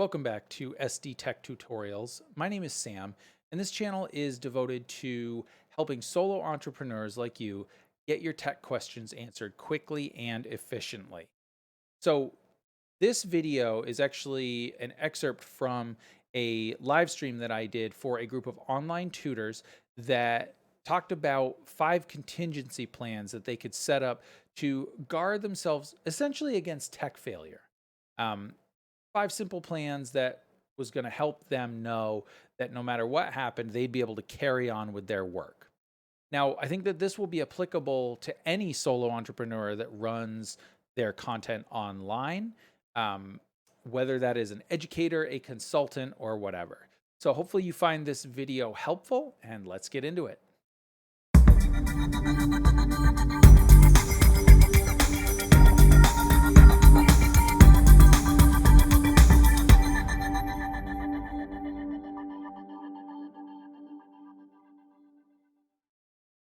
Welcome back to SD Tech Tutorials. My name is Sam, and this channel is devoted to helping solo entrepreneurs like you get your tech questions answered quickly and efficiently. So this video is actually an excerpt from a live stream that I did for a group of online tutors that talked about 5 contingency plans that they could set up to guard themselves essentially against tech failure. Um, 5 simple plans that was going to help them know that no matter what happened, they'd be able to carry on with their work. Now, I think that this will be applicable to any solo entrepreneur that runs their content online, whether that is an educator, a consultant, or whatever. So hopefully you find this video helpful, and let's get into it.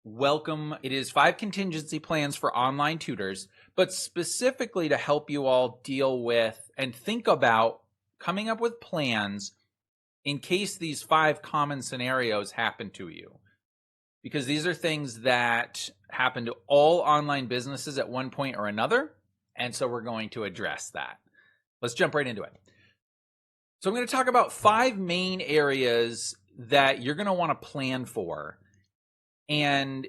Welcome. It is 5 contingency plans for online tutors, but specifically to help you all deal with and think about coming up with plans in case these 5 common scenarios happen to you. Because these are things that happen to all online businesses at one point or another, and so we're going to address that. Let's jump right into it. So I'm going to talk about 5 main areas that you're going to want to plan for. And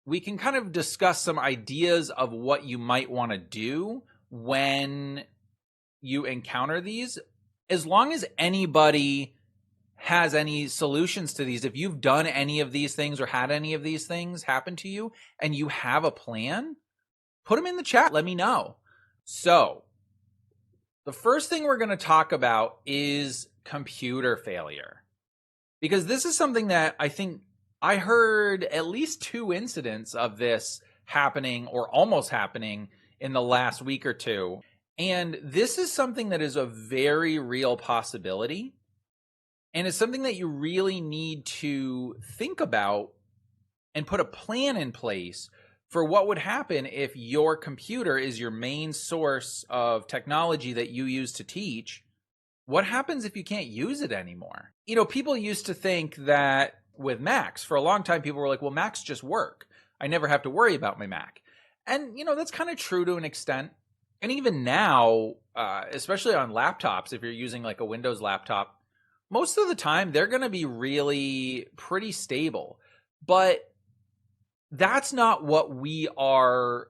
we can kind of discuss some ideas of what you might want to do when you encounter these. As long as anybody has any solutions to these, if you've done any of these things or had any of these things happen to you and you have a plan, put them in the chat. Let me know. So the first thing we're going to talk about is computer failure, because this is something that I think I heard at least 2 incidents of this happening or almost happening in the last week or 2. And this is something that is a very real possibility. And it's something that you really need to think about and put a plan in place for what would happen if your computer is your main source of technology that you use to teach. What happens if you can't use it anymore? You know, people used to think that with Macs, for a long time, people were like, well, Macs just work. I never have to worry about my Mac. And, you know, that's kind of true to an extent. And even now, especially on laptops, if you're using like a Windows laptop, most of the time they're going to be really pretty stable. But that's not what we are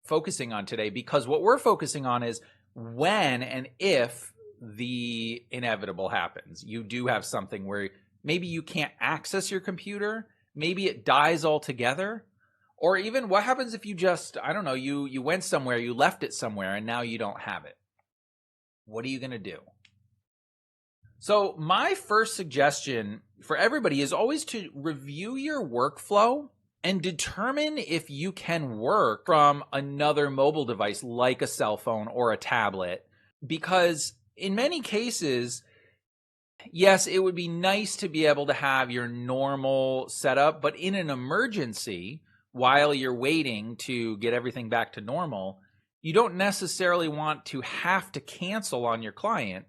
focusing on today, because what we're focusing on is when and if the inevitable happens. You do have something where maybe you can't access your computer, maybe it dies altogether, or even what happens if you just, I don't know, you went somewhere, you left it somewhere, and now you don't have it. What are you going to do? So my first suggestion for everybody is always to review your workflow and determine if you can work from another mobile device like a cell phone or a tablet, because in many cases, yes, it would be nice to be able to have your normal setup, but in an emergency, while you're waiting to get everything back to normal, you don't necessarily want to have to cancel on your client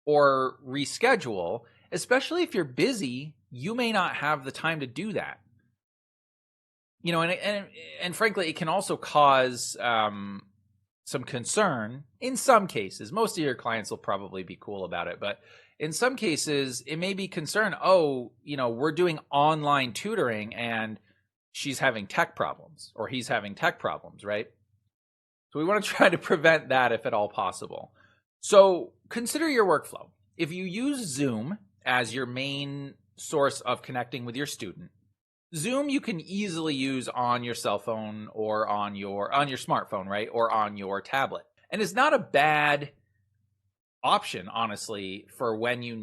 or reschedule, especially if you're busy. You may not have the time to do that. You know, and frankly, it can also cause some concern in some cases. Most of your clients will probably be cool about it, but in some cases, it may be concern, oh, you know, we're doing online tutoring and she's having tech problems or he's having tech problems, right? So we want to try to prevent that if at all possible. So consider your workflow. If you use Zoom as your main source of connecting with your student, Zoom you can easily use on your cell phone or on your smartphone, right? Or on your tablet. And it's not a bad option, honestly, for when you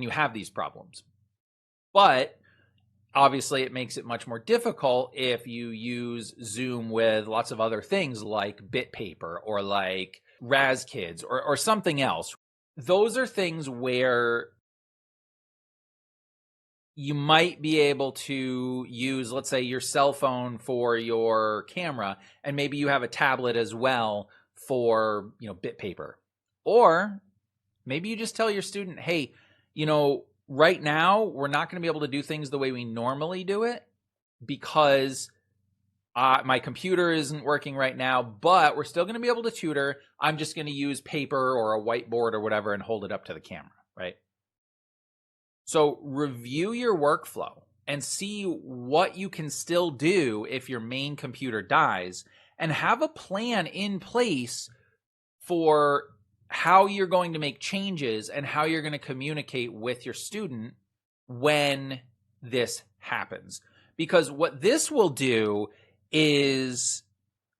have these problems. But obviously it makes it much more difficult if you use Zoom with lots of other things like BitPaper or like RazKids or something else. Those are things where you might be able to use, let's say, your cell phone for your camera, and maybe you have a tablet as well for, you know, BitPaper Or maybe you just tell your student, hey, right now we're not going to be able to do things the way we normally do it because my computer isn't working right now, but we're still going to be able to tutor. I'm just going to use paper or a whiteboard or whatever and hold it up to the camera, right? So review your workflow and see what you can still do if your main computer dies, and have a plan in place for how you're going to make changes and how you're going to communicate with your student when this happens. Because what this will do is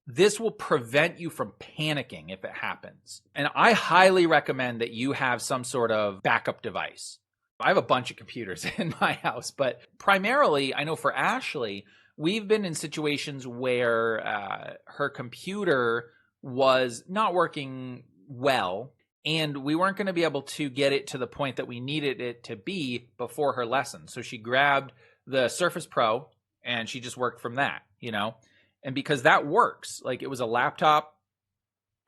this will prevent you from panicking if it happens. And I highly recommend that you have some sort of backup device. I have a bunch of computers in my house, but primarily, I know for Ashley, we've been in situations where her computer was not working well, and we weren't going to be able to get it to the point that we needed it to be before her lesson. So she grabbed the Surface Pro and she just worked from that, and because that works, like it was a laptop,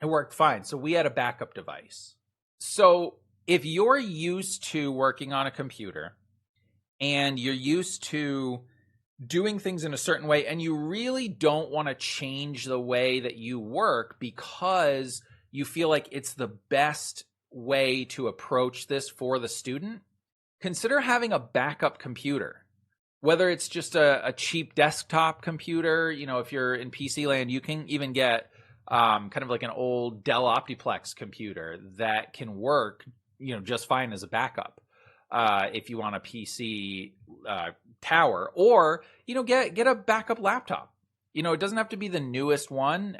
it worked fine. So we had a backup device. So if you're used to working on a computer and you're used to doing things in a certain way, and you really don't want to change the way that you work because you feel like it's the best way to approach this for the student, consider having a backup computer. Whether it's just a cheap desktop computer, if you're in PC land, you can even get kind of like an old Dell Optiplex computer that can work, just fine as a backup. If you want a PC tower, or get a backup laptop. It doesn't have to be the newest one.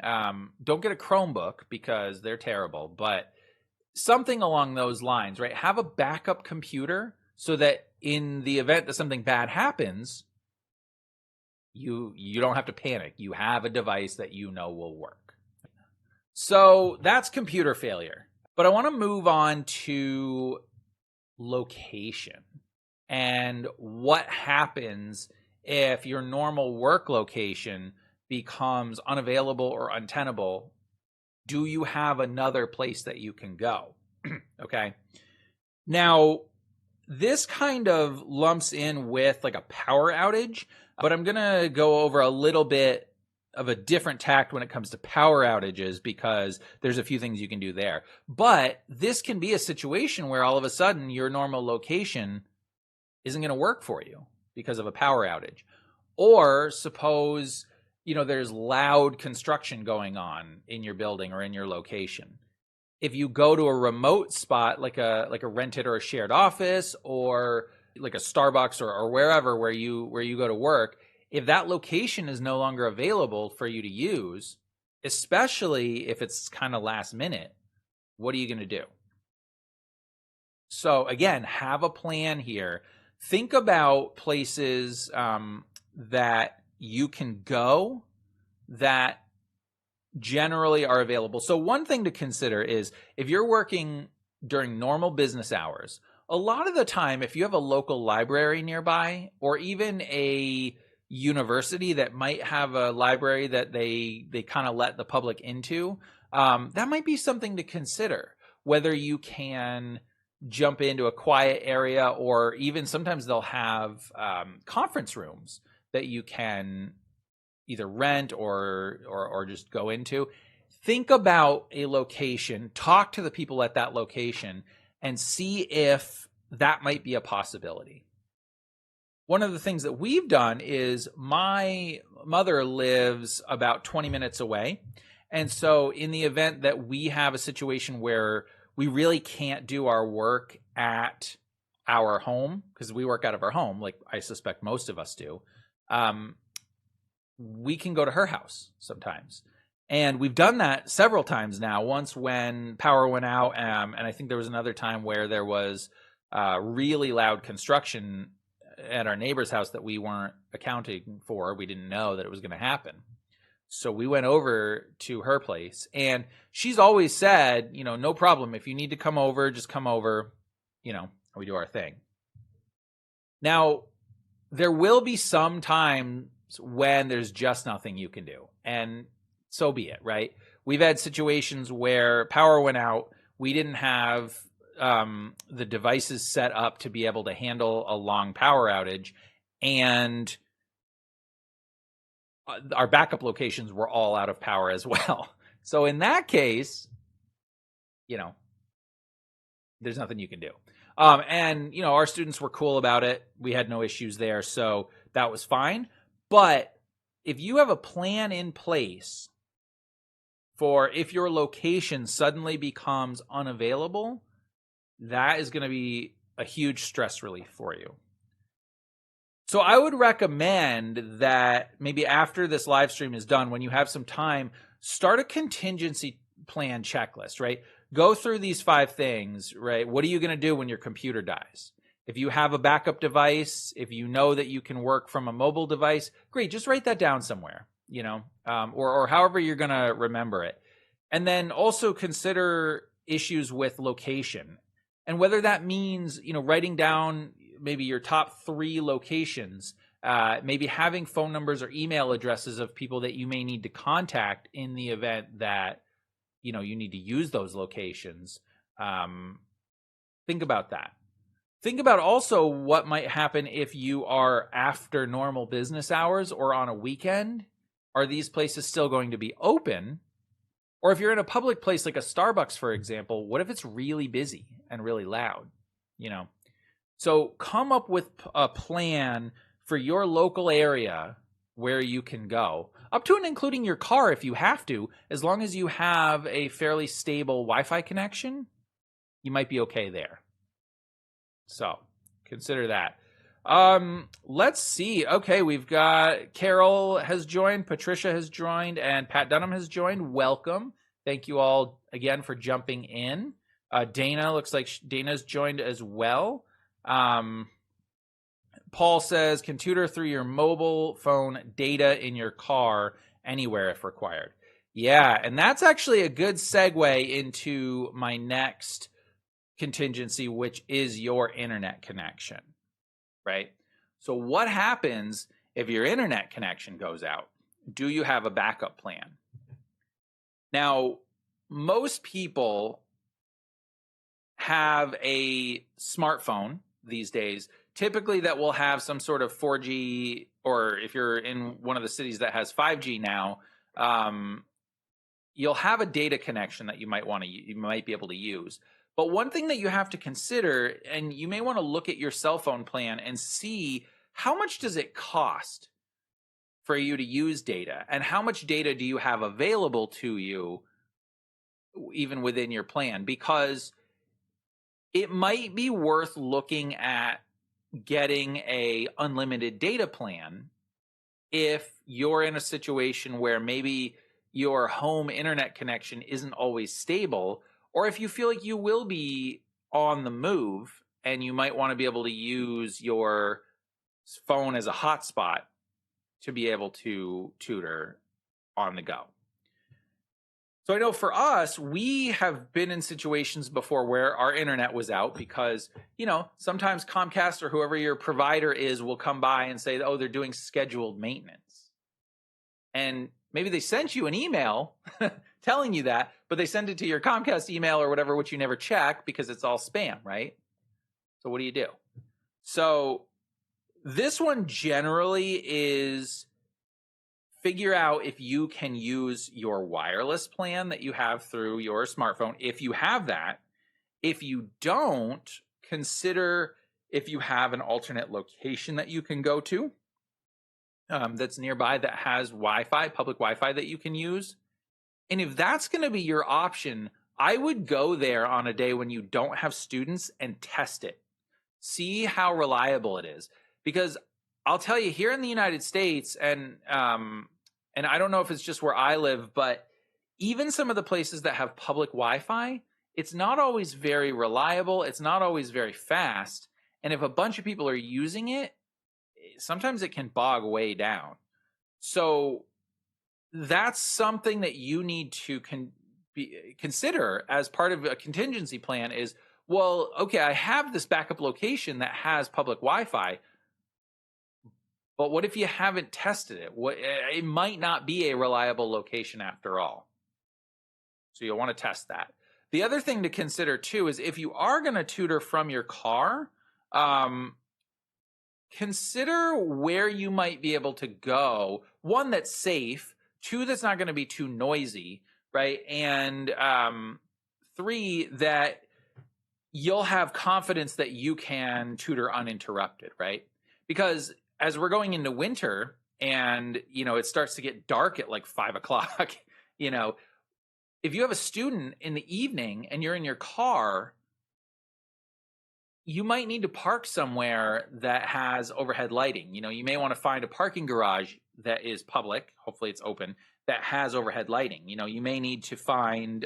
Don't get a Chromebook because they're terrible, but something along those lines, right? Have a backup computer so that in the event that something bad happens, you don't have to panic. You have a device that will work. So that's computer failure. But I want to move on to location and what happens if your normal work location becomes unavailable or untenable. Do you have another place that you can go? Okay. Now, this kind of lumps in with like a power outage, but I'm going to go over a little bit of a different tact when it comes to power outages because there's a few things you can do there. But this can be a situation where all of a sudden your normal location isn't going to work for you because of a power outage. Or suppose, there's loud construction going on in your building or in your location. If you go to a remote spot like a rented or a shared office or like a Starbucks or wherever where you go to work, if that location is no longer available for you to use, especially if it's kind of last minute, what are you going to do? So again, have a plan here. Think about places that you can go that generally are available. So one thing to consider is if you're working during normal business hours, a lot of the time, if you have a local library nearby or even a university that might have a library that they kind of let the public into, that might be something to consider. Whether you can jump into a quiet area, or even sometimes they'll have conference rooms that you can either rent or just go into. Think about a location, talk to the people at that location, and see if that might be a possibility. One of the things that we've done is my mother lives about 20 minutes away. And so in the event that we have a situation where we really can't do our work at our home, because we work out of our home, like I suspect most of us do, we can go to her house sometimes. And we've done that several times now. Once when power went out, and I think there was another time where there was really loud construction at our neighbor's house that we weren't accounting for. We didn't know that it was going to happen. So we went over to her place, and she's always said, no problem. If you need to come over, just come over, we do our thing. Now, there will be some times when there's just nothing you can do, and so be it, right? We've had situations where power went out. we didn't have the devices set up to be able to handle a long power outage, and our backup locations were all out of power as well. So in that case, there's nothing you can do. And our students were cool about it. We had no issues there, so that was fine. But if you have a plan in place for if your location suddenly becomes unavailable, that is going to be a huge stress relief for you. So I would recommend that maybe after this live stream is done, when you have some time, start a contingency plan checklist, right? Go through these 5 things, right? What are you going to do when your computer dies? If you have a backup device, if you know that you can work from a mobile device, great, just write that down somewhere, or however you're going to remember it. And then also consider issues with location. And whether that means, writing down maybe your top 3 locations, maybe having phone numbers or email addresses of people that you may need to contact in the event that, you need to use those locations. Think about that. Think about also what might happen if you are after normal business hours or on a weekend. Are these places still going to be open? Or if you're in a public place like a Starbucks, for example, what if it's really busy and really loud? So come up with a plan for your local area where you can go, up to and including your car if you have to, as long as you have a fairly stable Wi-Fi connection, you might be okay there. So consider that. Let's see. Okay, we've got Carol has joined, Patricia has joined, and Pat Dunham has joined. Welcome. Thank you all again for jumping in. Dana, looks like Dana's joined as well. Paul says, can tutor through your mobile phone data in your car anywhere if required. Yeah, and that's actually a good segue into my next contingency, which is your internet connection, right? So what happens if your internet connection goes out? Do you have a backup plan? Now, most people have a smartphone these days, typically that will have some sort of 4G, or if you're in one of the cities that has 5G now, you'll have a data connection that you might be able to use. But one thing that you have to consider, and you may want to look at your cell phone plan and see how much does it cost for you to use data, and how much data do you have available to you even within your plan, because it might be worth looking at getting a unlimited data plan if you're in a situation where maybe your home internet connection isn't always stable, or if you feel like you will be on the move and you might want to be able to use your phone as a hotspot to be able to tutor on the go. So I know for us, we have been in situations before where our internet was out because, sometimes Comcast or whoever your provider is will come by and say, oh, they're doing scheduled maintenance. And maybe they sent you an email telling you that, but they send it to your Comcast email or whatever, which you never check because it's all spam, right? So what do? So this one generally is figure out if you can use your wireless plan that you have through your smartphone, if you have that. If you don't, consider if you have an alternate location that you can go to that's nearby that has Wi-Fi, public Wi-Fi that you can use. And if that's going to be your option, I would go there on a day when you don't have students and test it. See how reliable it is. Because I'll tell you, here in the United States, and I don't know if it's just where I live, but even some of the places that have public Wi-Fi, it's not always very reliable. It's not always very fast. And if a bunch of people are using it, sometimes it can bog way down. So that's something that you need to consider as part of a contingency plan is, well, okay, I have this backup location that has public Wi-Fi, but what if you haven't tested it? It might not be a reliable location after all. So you'll want to test that. The other thing to consider too is if you are going to tutor from your car, consider where you might be able to go. One, that's safe. Two, that's not going to be too noisy, right? And three, that you'll have confidence that you can tutor uninterrupted, right? Because as we're going into winter and, it starts to get dark at like 5 o'clock, if you have a student in the evening and you're in your car, you might need to park somewhere that has overhead lighting. You may want to find a parking garage that is public, hopefully it's open, that has overhead lighting. You may need to find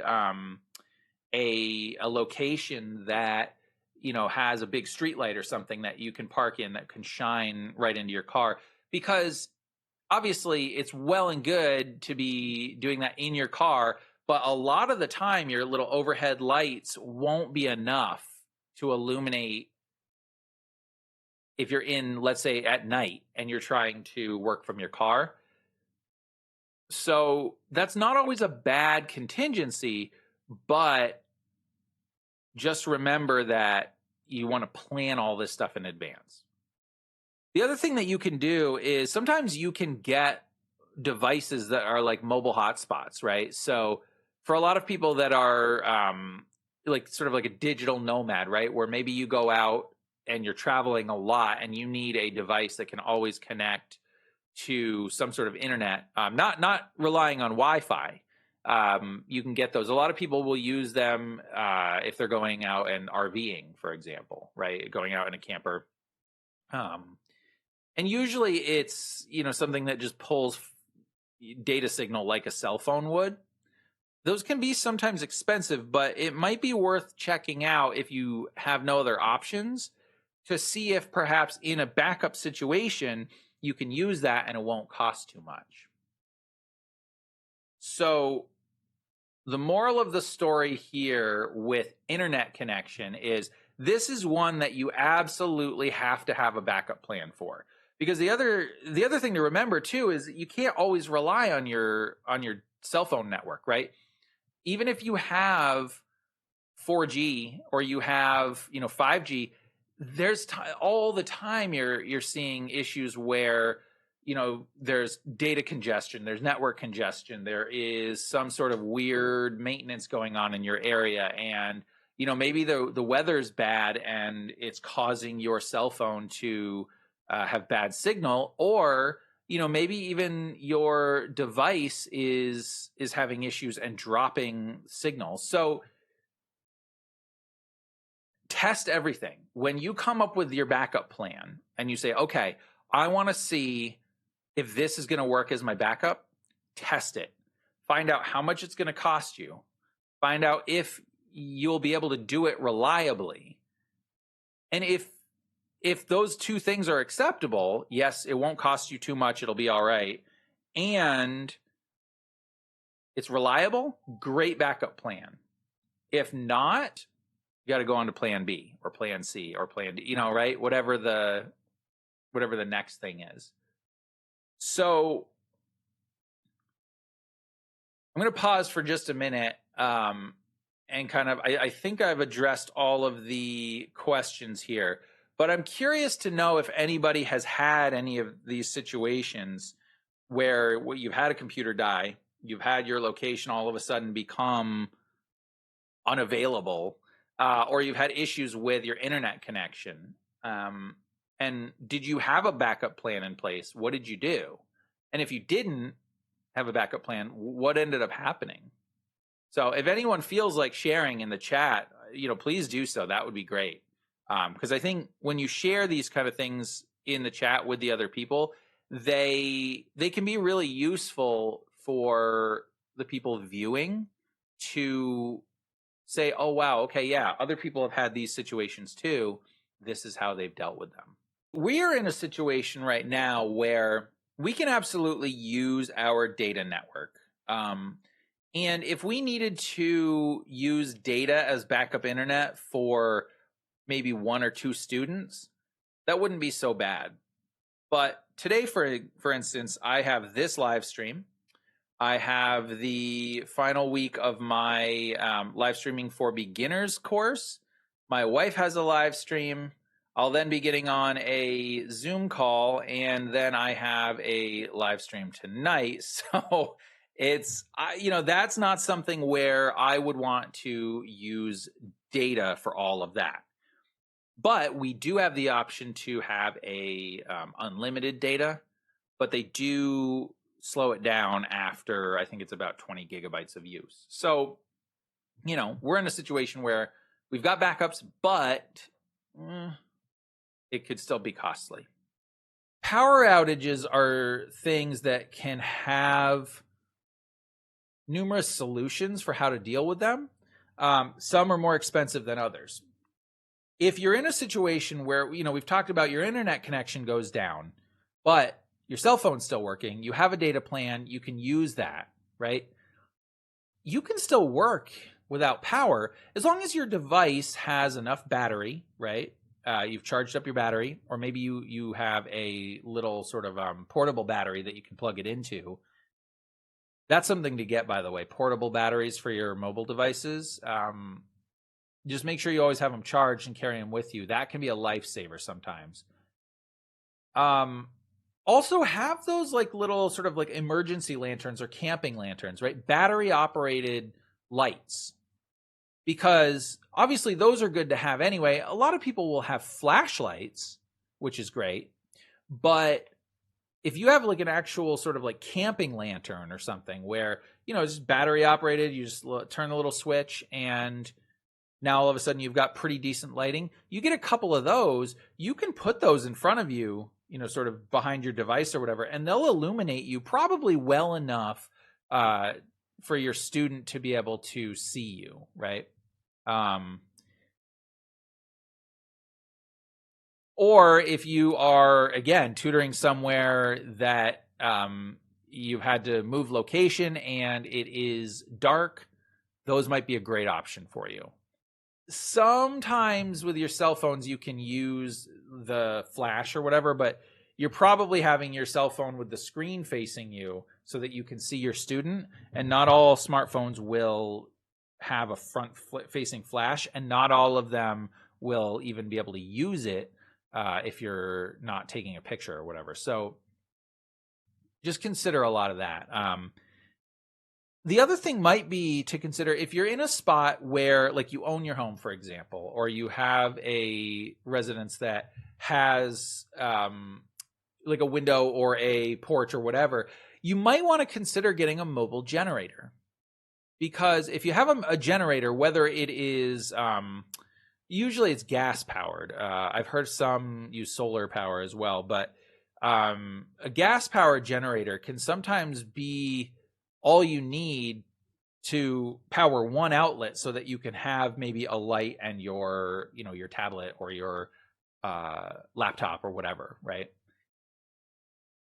a location that has a big street light or something that you can park in that can shine right into your car, because obviously it's well and good to be doing that in your car, but a lot of the time your little overhead lights won't be enough to illuminate if you're in, let's say, at night and you're trying to work from your car. So that's not always a bad contingency, but just remember that you want to plan all this stuff in advance. The other thing that you can do is sometimes you can get devices that are like mobile hotspots, right? So for a lot of people that are like sort of like a digital nomad, right? Where maybe you go out and you're traveling a lot and you need a device that can always connect to some sort of internet, not relying on Wi-Fi. You can get those. A lot of people will use them if they're going out and RVing, for example, right? Going out in a camper. And usually it's, something that just pulls data signal like a cell phone would. Those can be sometimes expensive, but it might be worth checking out if you have no other options to see if perhaps in a backup situation, you can use that and it won't cost too much. So the moral of the story here with internet connection is this is one that you absolutely have to have a backup plan for. Because the other thing to remember too is you can't always rely on your cell phone network, right? Even if you have 4G or you have 5G, there's all the time you're seeing issues where there's data congestion, there's network congestion, there is some sort of weird maintenance going on in your area, and maybe the weather's bad and it's causing your cell phone to have bad signal, or maybe even your device is having issues and dropping signals. So test everything. When you come up with your backup plan and you say, okay, I want to see if this is going to work as my backup, test it. Find out how much it's going to cost you. Find out if you'll be able to do it reliably. And if those two things are acceptable, yes, it won't cost you too much. It'll be all right. And it's reliable, great backup plan. If not, you got to go on to plan B or plan C or plan D, right? Whatever the next thing is. So I'm going to pause for just a minute and kind of, I think I've addressed all of the questions here, but I'm curious to know if anybody has had any of these situations where you've had a computer die, you've had your location all of a sudden become unavailable, or you've had issues with your internet connection. And did you have a backup plan in place? What did you do? And if you didn't have a backup plan, what ended up happening? So if anyone feels like sharing in the chat, please do so. That would be great. Because I think when you share these kind of things in the chat with the other people, they can be really useful for the people viewing to say, oh, wow, okay, yeah, other people have had these situations too. This is how they've dealt with them. We are in a situation right now where we can absolutely use our data network. And if we needed to use data as backup internet for maybe one or two students, that wouldn't be so bad. But today, for instance, I have this live stream. I have the final week of my live streaming for beginners course. My wife has a live stream. I'll then be getting on a Zoom call, and then I have a live stream tonight. So that's not something where I would want to use data for all of that. But we do have the option to have a unlimited data, but they do slow it down after, I think it's about 20 gigabytes of use. So, we're in a situation where we've got backups, but it could still be costly. Power outages are things that can have numerous solutions for how to deal with them. Some are more expensive than others. If you're in a situation where, we've talked about your internet connection goes down, but your cell phone's still working, you have a data plan, you can use that, right? You can still work without power as long as your device has enough battery, right? You've charged up your battery, or maybe you have a little sort of portable battery that you can plug it into. That's something to get, by the way, portable batteries for your mobile devices. Just make sure you always have them charged and carry them with you. That can be a lifesaver sometimes. Also have those like little sort of like emergency lanterns or camping lanterns, right? Battery operated lights. Because obviously those are good to have anyway. A lot of people will have flashlights, which is great. But if you have like an actual sort of like camping lantern or something where, it's just battery operated, you just turn the little switch and now all of a sudden you've got pretty decent lighting. You get a couple of those, you can put those in front of you, sort of behind your device or whatever, and they'll illuminate you probably well enough for your student to be able to see you, right? Or if you are, again, tutoring somewhere that you've had to move location and it is dark, those might be a great option for you. Sometimes with your cell phones, you can use the flash or whatever, but you're probably having your cell phone with the screen facing you so that you can see your student. And not all smartphones will have a front facing flash, and not all of them will even be able to use it if you're not taking a picture or whatever. So just consider a lot of that. The other thing might be to consider if you're in a spot where, like, you own your home, for example, or you have a residence that has like a window or a porch or whatever, you might want to consider getting a mobile generator. Because if you have a generator, whether it is usually it's gas powered. I've heard some use solar power as well, but a gas powered generator can sometimes be all you need to power one outlet so that you can have maybe a light and your tablet or your laptop or whatever, right?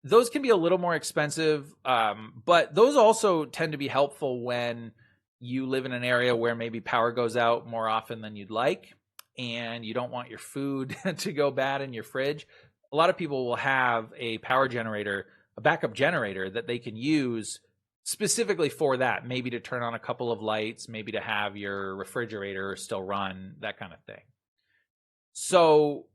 Those can be a little more expensive, but those also tend to be helpful when you live in an area where maybe power goes out more often than you'd like, and you don't want your food to go bad in your fridge. A lot of people will have a power generator, a backup generator that they can use specifically for that, maybe to turn on a couple of lights, maybe to have your refrigerator still run, that kind of thing. So,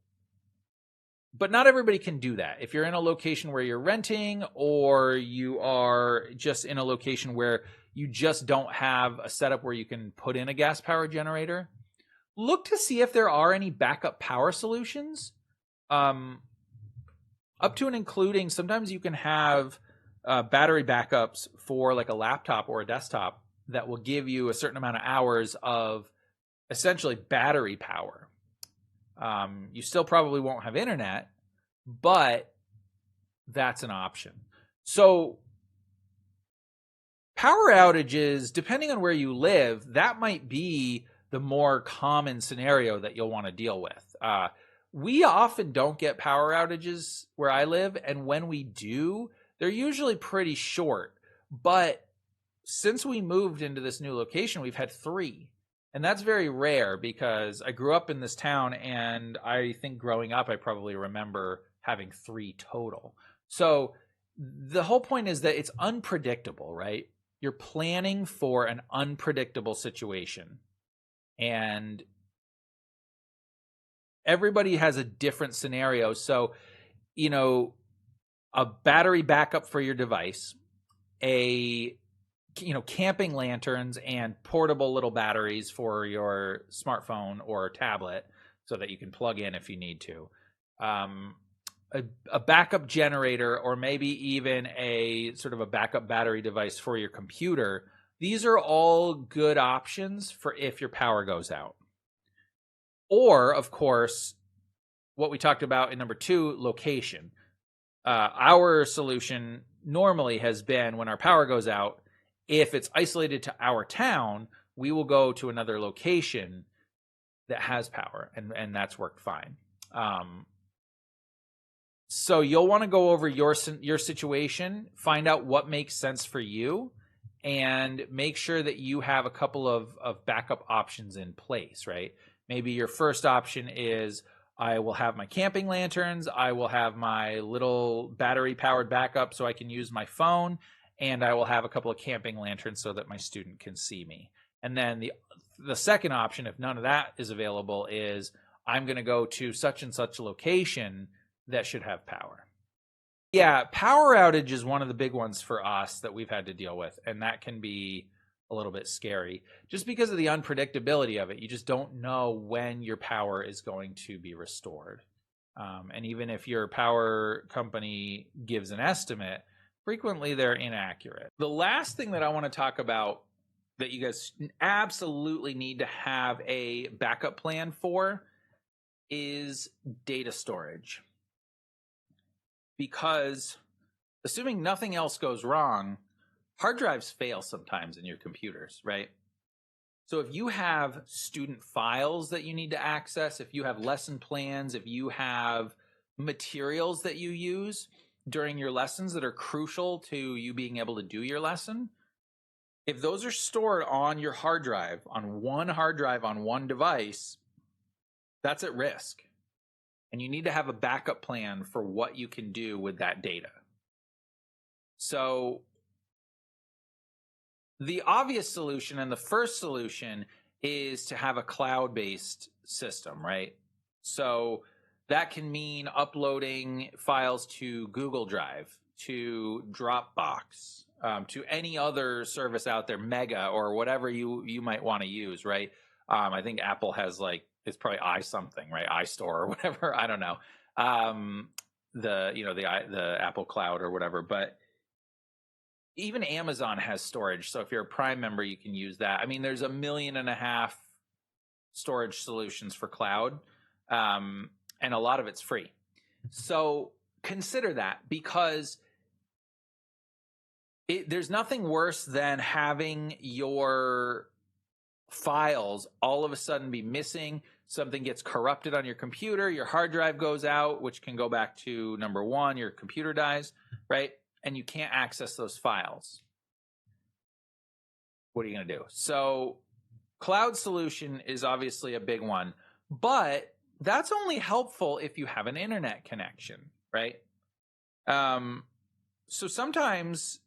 but not everybody can do that. If you're in a location where you're renting, or you are just in a location where you just don't have a setup where you can put in a gas power generator, look to see if there are any backup power solutions. Up to and including, sometimes you can have battery backups for like a laptop or a desktop that will give you a certain amount of hours of essentially battery power. You still probably won't have internet, but that's an option. So power outages, depending on where you live, that might be the more common scenario that you'll want to deal with. We often don't get power outages where I live, and when we do, they're usually pretty short. But since we moved into this new location, we've had 3. And that's very rare because I grew up in this town, and I think growing up, I probably remember having 3 total. So the whole point is that it's unpredictable, right? You're planning for an unpredictable situation. And everybody has a different scenario. So, a battery backup for your device, camping lanterns and portable little batteries for your smartphone or tablet so that you can plug in if you need to. A backup generator, or maybe even a sort of a backup battery device for your computer. These are all good options for if your power goes out. Or, of course, what we talked about in number 2, location. Our solution normally has been, when our power goes out, if it's isolated to our town, we will go to another location that has power, and that's worked fine. So you'll want to go over your situation, find out what makes sense for you, and make sure that you have a couple of backup options in place, right? Maybe your first option is, I will have my camping lanterns, I will have my little battery-powered backup so I can use my phone, and I will have a couple of camping lanterns so that my student can see me. And then the second option, if none of that is available, is I'm going to go to such and such location that should have power. Yeah, power outage is one of the big ones for us that we've had to deal with, and that can be a little bit scary just because of the unpredictability of it. You just don't know when your power is going to be restored. And even if your power company gives an estimate, frequently they're inaccurate. The last thing that I want to talk about that you guys absolutely need to have a backup plan for is data storage. Because assuming nothing else goes wrong, hard drives fail sometimes in your computers, right? So if you have student files that you need to access, if you have lesson plans, if you have materials that you use during your lessons that are crucial to you being able to do your lesson, if those are stored on your hard drive, on one device, that's at risk. And you need to have a backup plan for what you can do with that data. So the obvious solution and the first solution is to have a cloud-based system, right? So that can mean uploading files to Google Drive, to Dropbox, to any other service out there, Mega, or whatever you might want to use, right? I think Apple has it's probably something, right? iStore or whatever. I don't know. The Apple Cloud or whatever. But even Amazon has storage. So if you're a Prime member, you can use that. I mean, there's 1.5 million storage solutions for cloud, and a lot of it's free. So consider that, because there's nothing worse than having your files all of a sudden be missing. Something gets corrupted on your computer, your hard drive goes out, which can go back to number 1, your computer dies, right? And you can't access those files. What are you going to do? So cloud solution is obviously a big one, but that's only helpful if you have an internet connection, right? So sometimes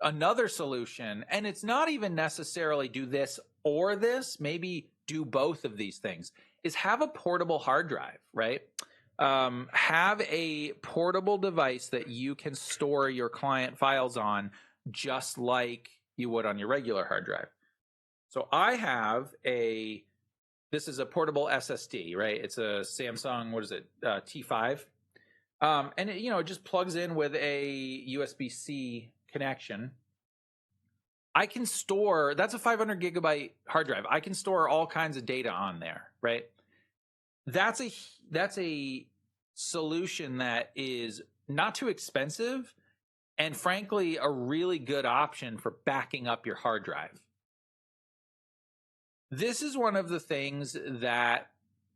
another solution, and it's not even necessarily do this or this, maybe do both of these things, is have a portable hard drive, right? Have a portable device that you can store your client files on, just like you would on your regular hard drive. So I have this is a portable SSD, right? It's a Samsung, T5. And it just plugs in with a USB-C connection. I can store, that's a 500 gigabyte hard drive. I can store all kinds of data on there, right? That's a solution that is not too expensive, and frankly, a really good option for backing up your hard drive. This is one of the things that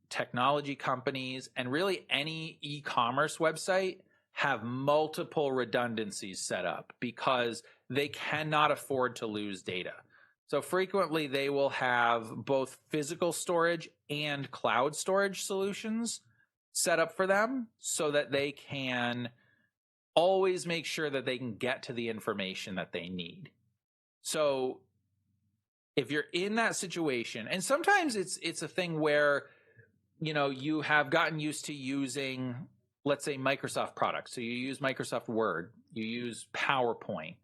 technology companies and really any e-commerce website have multiple redundancies set up, because they cannot afford to lose data. So frequently they will have both physical storage and cloud storage solutions set up for them so that they can always make sure that they can get to the information that they need. So if you're in that situation, and sometimes it's a thing where, you have gotten used to using, let's say, Microsoft products. So you use Microsoft Word, you use PowerPoint,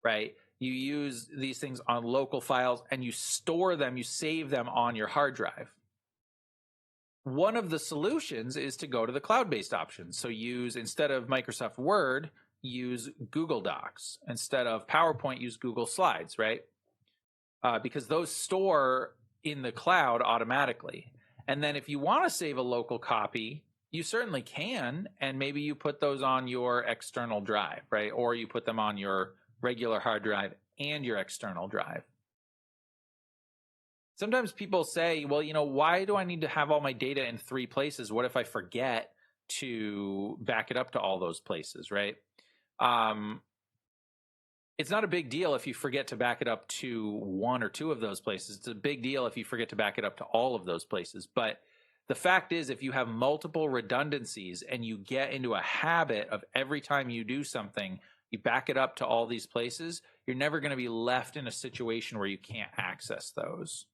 right? You use these things on local files and you store them, you save them on your hard drive. One of the solutions is to go to the cloud-based options. So instead of Microsoft Word, use Google Docs. Instead of PowerPoint, use Google Slides, right? Because those store in the cloud automatically. And then if you want to save a local copy, you certainly can. And maybe you put those on your external drive, right? Or you put them on your regular hard drive and your external drive. Sometimes people say, well, why do I need to have all my data in 3 places? What if I forget to back it up to all those places, right? It's not a big deal if you forget to back it up to 1 or 2 of those places. It's a big deal if you forget to back it up to all of those places. But the fact is, if you have multiple redundancies and you get into a habit of every time you do something, you back it up to all these places, you're never going to be left in a situation where you can't access those.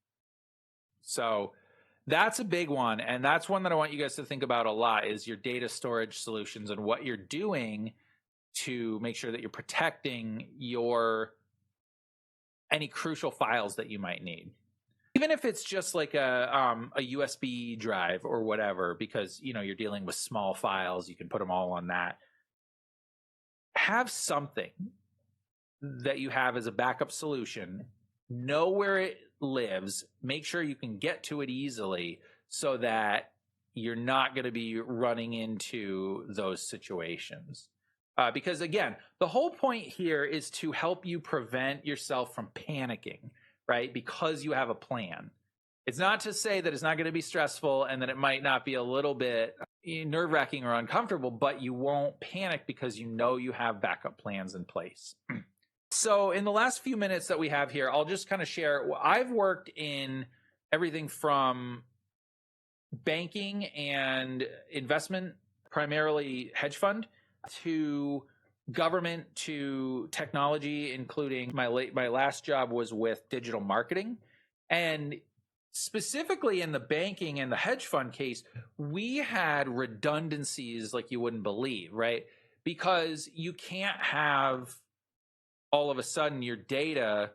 So that's a big one. And that's one that I want you guys to think about a lot, is your data storage solutions and what you're doing to make sure that you're protecting any crucial files that you might need. Even if it's just like a USB drive or whatever, because you're dealing with small files, you can put them all on that. Have something that you have as a backup solution. Know where it lives. Make sure you can get to it easily so that you're not going to be running into those situations. Because again, the whole point here is to help you prevent yourself from panicking, right? Because you have a plan. It's not to say that it's not going to be stressful and that it might not be a little bit nerve-wracking or uncomfortable, but you won't panic because you have backup plans in place. So in the last few minutes that we have here, I'll just kind of share. I've worked in everything from banking and investment, primarily hedge fund, to government, to technology, including my last job was with digital marketing. And specifically in the banking and the hedge fund case, we had redundancies like you wouldn't believe, right? Because you can't have all of a sudden your data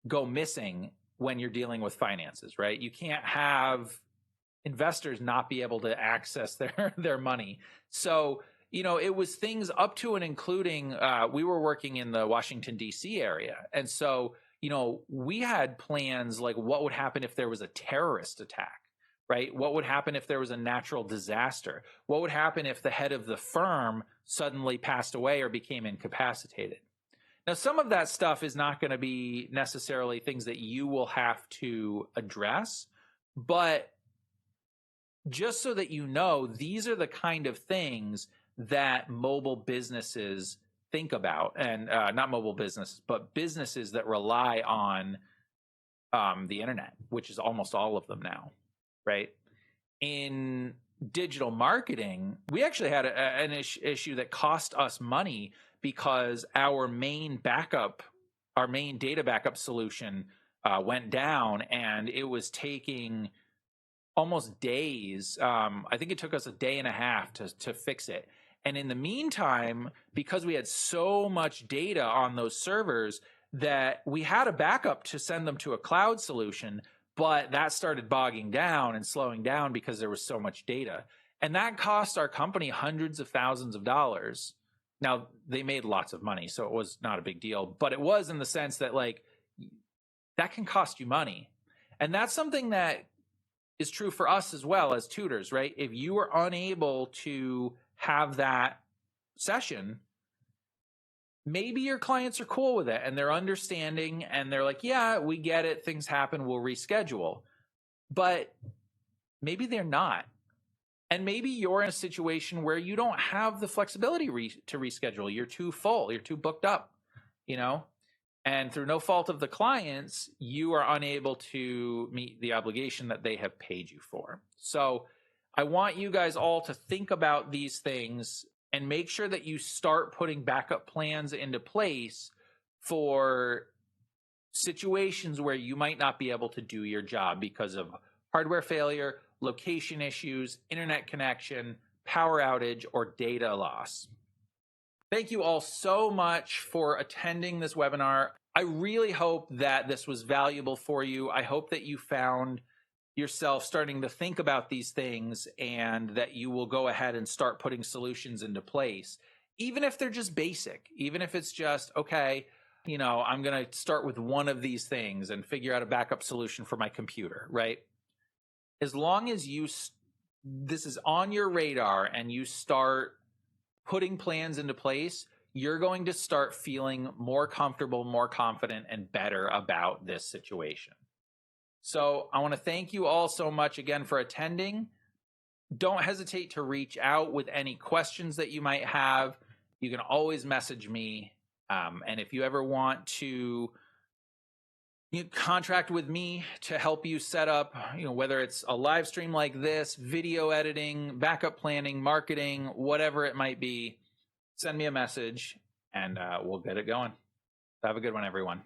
go missing when you're dealing with finances, right? You can't have investors not be able to access their money. So, it was things up to and including, we were working in the Washington, D.C. area. And so, we had plans like what would happen if there was a terrorist attack, right? What would happen if there was a natural disaster? What would happen if the head of the firm suddenly passed away or became incapacitated? Now, some of that stuff is not going to be necessarily things that you will have to address, but just so that these are the kind of things that mobile businesses think about, and not mobile businesses, but businesses that rely on the internet, which is almost all of them now, right? In digital marketing, we actually had an issue that cost us money because our main data backup solution went down, and it was taking almost days. I think it took us a day and a half to fix it. And in the meantime, because we had so much data on those servers, that we had a backup to send them to a cloud solution, but that started bogging down and slowing down because there was so much data. And that cost our company hundreds of thousands of dollars. Now, they made lots of money, so it was not a big deal, but it was in the sense that that can cost you money. And that's something that is true for us as well as tutors, right? If you are unable to have that session, maybe your clients are cool with it and they're understanding and they're like, yeah, we get it. Things happen. We'll reschedule. But maybe they're not. And maybe you're in a situation where you don't have the flexibility to reschedule. You're too full. You're too booked up, and through no fault of the clients, you are unable to meet the obligation that they have paid you for. So I want you guys all to think about these things and make sure that you start putting backup plans into place for situations where you might not be able to do your job because of hardware failure, location issues, internet connection, power outage, or data loss. Thank you all so much for attending this webinar. I really hope that this was valuable for you. I hope that you found yourself starting to think about these things and that you will go ahead and start putting solutions into place, even if they're just basic, even if it's just, okay, you know, I'm going to start with one of these things and figure out a backup solution for my computer, right? As long as this is on your radar and you start putting plans into place, you're going to start feeling more comfortable, more confident, and better about this situation. So I want to thank you all so much again for attending. Don't hesitate to reach out with any questions that you might have. You can always message me. And if you ever want to contract with me to help you set up, whether it's a live stream like this, video editing, backup planning, marketing, whatever it might be, send me a message and we'll get it going. Have a good one, everyone.